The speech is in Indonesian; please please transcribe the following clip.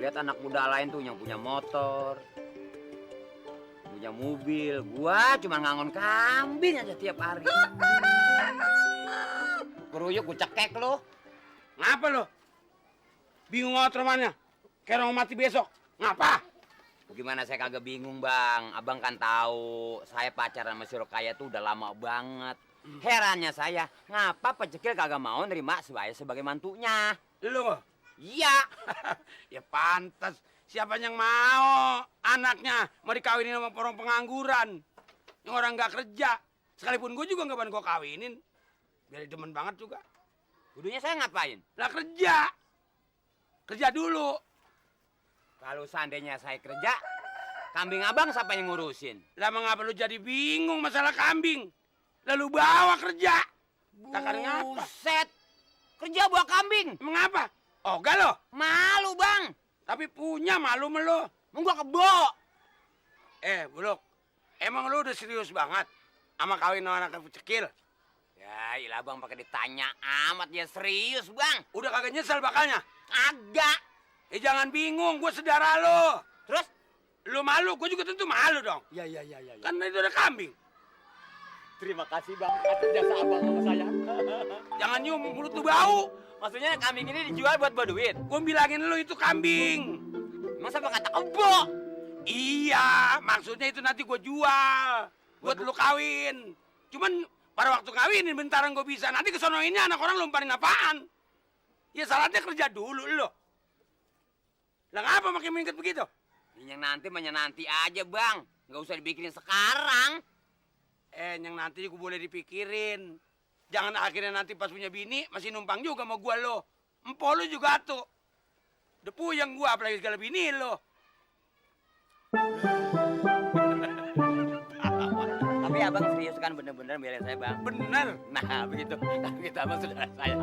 lihat anak muda lain tuh yang punya motor, punya mobil. Gua cuma ngangon kambing aja tiap hari. Keruyuk gue cekek lo. Ngapa lo? Bingung ngotot romannya? Kayak orang mati besok. Ngapa? Gimana saya kagak bingung, Bang. Abang kan tahu saya pacaran sama si Rokaya tuh udah lama banget. Herannya saya, ngapa Pecekil kagak mau nerima saya sebagai mantunya? Lo? Iya. Ya pantas. Siapa yang mau anaknya mau dikawinin sama orang pengangguran? Yang orang nggak kerja. Sekalipun gue juga nggak ban gue kawinin. Biar demen banget juga. Kudunya saya ngapain? Lah kerja. Kerja dulu. Kalau seandainya saya kerja, kambing abang siapa yang ngurusin? Lah mengapa lu jadi bingung masalah kambing? Lalu bawa kerja. Takkan ngapa? Buset. Kerja bawa kambing. Mengapa? Oh, gak lo? Malu, Bang. Tapi punya malu melo. Mau gua kebo. Buluk. Emang lu udah serius banget sama kawin sama anak Pecekil? Ya, ilah Bang pakai ditanya amat dia serius, Bang. Udah kagak nyesel bakalnya? Agak. Jangan bingung, gue saudara lo. Terus? Lu malu, gue juga tentu malu dong. Ya. Kan itu ada kambing. Terima kasih, Bang, atas jasa abang sama saya. Jangan nyium, mulut lu bau. Maksudnya kambing ini dijual buat duit? Gue bilangin lu itu kambing. Emang siapa kata kebo? Iya, maksudnya itu nanti gue jual. Buat lu kawin. Cuman pada waktu kawinin bentaran gue bisa. Nanti kesono ini anak orang lu umpanin apaan? Ya salahnya kerja dulu lo. Lah ngapa makin meningkat begitu? Yang nanti aja, Bang. Nggak usah dibikinin sekarang. Yang nanti gue boleh dipikirin. Jangan akhirnya nanti pas punya bini masih numpang juga sama gue lo. Empo lo juga tuh. Depu yang gue apalagi segala bini lo. Tapi abang serius kan bener-bener belain saya, Bang? Bener. Nah, begitu. Kita abang saudara saya.